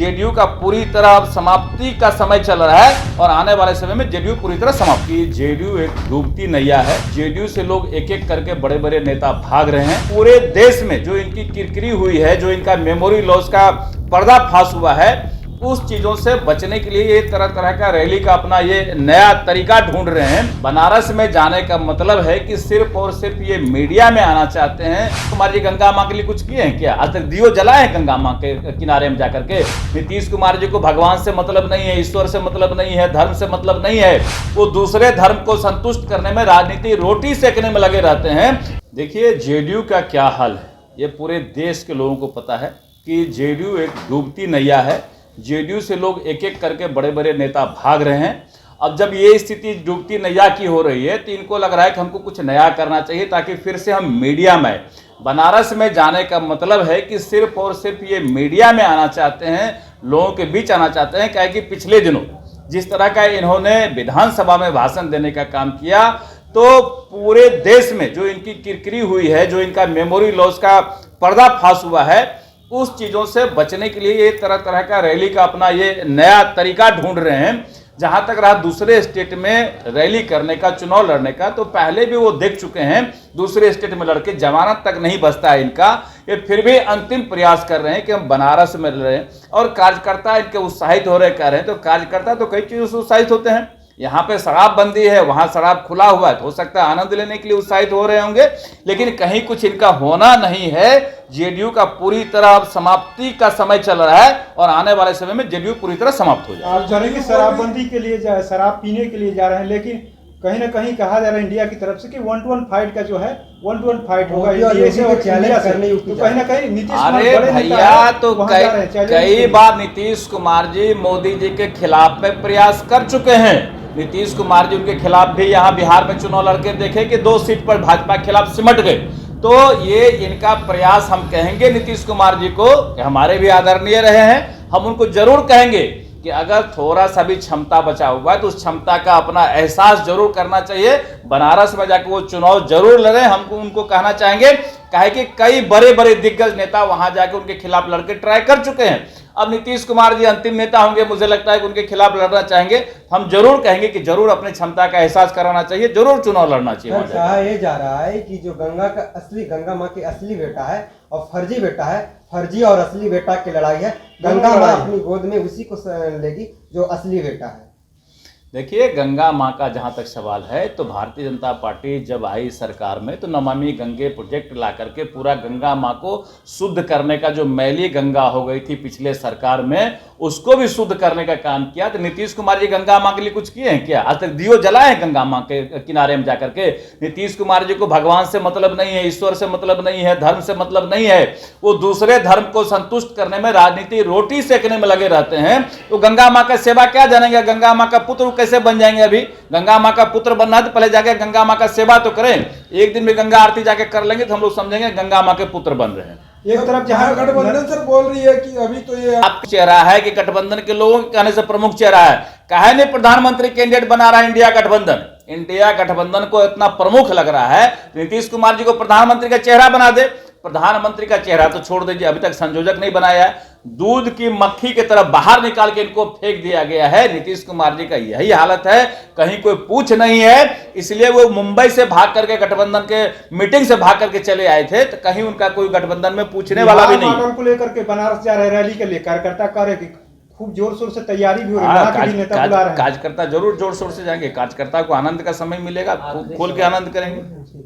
JDU का पूरी तरह अब समाप्ति का समय चल रहा है और आने वाले समय में जेडीयू पूरी तरह समाप्त की। जेडीयू एक डूबती नैया है। जेडीयू से लोग एक एक करके बड़े बड़े नेता भाग रहे हैं। पूरे देश में जो इनकी किरकिरी हुई है, जो इनका मेमोरी लॉस का पर्दाफाश हुआ है, उस चीजों से बचने के लिए ये तरह तरह का रैली का अपना ये नया तरीका ढूंढ रहे हैं। बनारस में जाने का मतलब है कि सिर्फ और सिर्फ ये मीडिया में आना चाहते हैं। कुमार जी गंगा मां के लिए कुछ किए हैं क्या? आज तक दियो जलाए हैं गंगा मां के किनारे में जाकर के? नीतीश कुमार जी को भगवान से मतलब नहीं है, ईश्वर से मतलब नहीं है, धर्म से मतलब नहीं है। वो दूसरे धर्म को संतुष्ट करने में, राजनीति रोटी सेकने में लगे रहते हैं। देखिए जेडीयू का क्या हाल है, ये पूरे देश के लोगों को पता है कि जेडीयू एक डूबती नैया है। जेडीयू से लोग एक एक करके बड़े बड़े नेता भाग रहे हैं। अब जब ये स्थिति डूबती नैया की हो रही है तो इनको लग रहा है कि हमको कुछ नया करना चाहिए ताकि फिर से हम मीडिया में। बनारस में जाने का मतलब है कि सिर्फ और सिर्फ ये मीडिया में आना चाहते हैं, लोगों के बीच आना चाहते हैं। क्या कि पिछले दिनों जिस तरह का इन्होंने विधानसभा में भाषण देने का काम किया, तो पूरे देश में जो इनकी किरकिरी हुई है, जो इनका मेमोरी लॉस का पर्दाफाश हुआ है, उस चीजों से बचने के लिए ये तरह तरह का रैली का अपना ये नया तरीका ढूंढ रहे हैं। जहां तक रहा दूसरे स्टेट में रैली करने का, चुनाव लड़ने का, तो पहले भी वो देख चुके हैं। दूसरे स्टेट में लड़के जमानत तक नहीं बचता है इनका। ये फिर भी अंतिम प्रयास कर रहे हैं कि हम बनारस में लड़ें और कार्यकर्ता इनके उत्साहित हो रहे कह रहे हैं। तो कार्यकर्ता तो कई चीजों से उत्साहित होते हैं। यहाँ पे शराब बंदी है, वहां शराब खुला हुआ है, तो हो सकता है आनंद लेने के लिए उत्साहित हो रहे होंगे, लेकिन कहीं कुछ इनका होना नहीं है। जेडीयू का पूरी तरह अब समाप्ति का समय चल रहा है और आने वाले समय में जेडीयू पूरी तरह समाप्त हो जाएगा। आप जाने की शराबबंदी के लिए शराब पीने के लिए जा रहे हैं, लेकिन कहीं ना कहीं कहा जा रहा है इंडिया की तरफ से कि 1-to-1 फाइट का जो है 1-to-1 फाइट होगा इंडिया से और इंडिया से। तो कहीं ना कहीं नीतीश कुमार अरे भैया, तो कई बार नीतीश कुमार जी मोदी जी के खिलाफ में प्रयास कर चुके हैं। नीतीश कुमार जी उनके खिलाफ भी यहाँ बिहार में चुनाव लड़के देखे कि 2 सीट पर भाजपा के खिलाफ सिमट गए। तो ये इनका प्रयास, हम कहेंगे नीतीश कुमार जी को कि हमारे भी आदरणीय रहे हैं, हम उनको जरूर कहेंगे कि अगर थोड़ा सा भी क्षमता बचा हुआ है तो उस क्षमता का अपना एहसास जरूर करना चाहिए। बनारस में जाकर वो चुनाव जरूर लड़े। हमको उनको कहना चाहेंगे, कहे कि कई बड़े बड़े दिग्गज नेता वहां जाकर उनके खिलाफ लड़के ट्राई कर चुके हैं। अब नीतीश कुमार जी अंतिम नेता होंगे, मुझे लगता है कि उनके खिलाफ लड़ना चाहेंगे। हम जरूर कहेंगे कि जरूर अपनी क्षमता का एहसास कराना चाहिए, जरूर चुनाव लड़ना चाहिए। कहा यह जा रहा है कि जो गंगा माँ के असली बेटा है और फर्जी बेटा है, फर्जी और असली बेटा की लड़ाई है। गंगा माँ अपनी गोद में उसी को लेगी जो असली बेटा है। देखिए, गंगा माँ का जहाँ तक सवाल है, तो भारतीय जनता पार्टी जब आई सरकार में तो नमामि गंगे प्रोजेक्ट ला करके पूरा गंगा माँ को शुद्ध करने का, जो मैली गंगा हो गई थी पिछले सरकार में, उसको भी शुद्ध करने का काम किया। तो नीतीश कुमार जी गंगा माँ के लिए कुछ किए हैं क्या? आज तक दियो जलाए हैं गंगा माँ के किनारे में जाकर के? नीतीश कुमार जी को भगवान से मतलब नहीं है, ईश्वर से मतलब नहीं है, धर्म से मतलब नहीं है। वो दूसरे धर्म को संतुष्ट करने में, राजनीति रोटी सेकने में लगे रहते हैं। तो गंगा माँ का सेवा क्या जानेंगे? गंगा माँ का पुत्र कैसे बन जाएंगे? अभी गंगा माँ का पुत्र बनना है तो पहले जाके गंगा माँ का सेवा तो करें। एक दिन में गंगा आरती जाके कर लेंगे तो हम लोग समझेंगे गंगा माँ के पुत्र बन रहे हैं। एक तरफ जहां गठबंधन सर बोल रही है कि अभी तो ये आप चेहरा है कि गठबंधन के लोगों के कहने से प्रमुख चेहरा है। काहे नहीं प्रधानमंत्री कैंडिडेट बना रहा है इंडिया गठबंधन? इंडिया गठबंधन को इतना प्रमुख लग रहा है, नीतीश कुमार जी को प्रधानमंत्री का चेहरा बना दे। प्रधानमंत्री का चेहरा तो छोड़ दीजिए, अभी तक संयोजक नहीं बनाया है। दूध की मक्खी की तरफ बाहर निकाल के इनको फेंक दिया गया है। नीतीश कुमार जी का यही हालत है, कहीं कोई पूछ नहीं है। इसलिए वो मुंबई से भाग करके गठबंधन के मीटिंग से भाग करके चले आए थे, तो कहीं उनका कोई गठबंधन में पूछने वाला भी नहीं। को लेकर के बनारस जा रहे रैली के लिए कार्यकर्ता कार्य की खूब जोर शोर से तैयारी भी हो रही है। कार्यकर्ता जरूर जोर शोर से जाएंगे। कार्यकर्ता को आनंद का समय मिलेगा, खोल के आनंद करेंगे।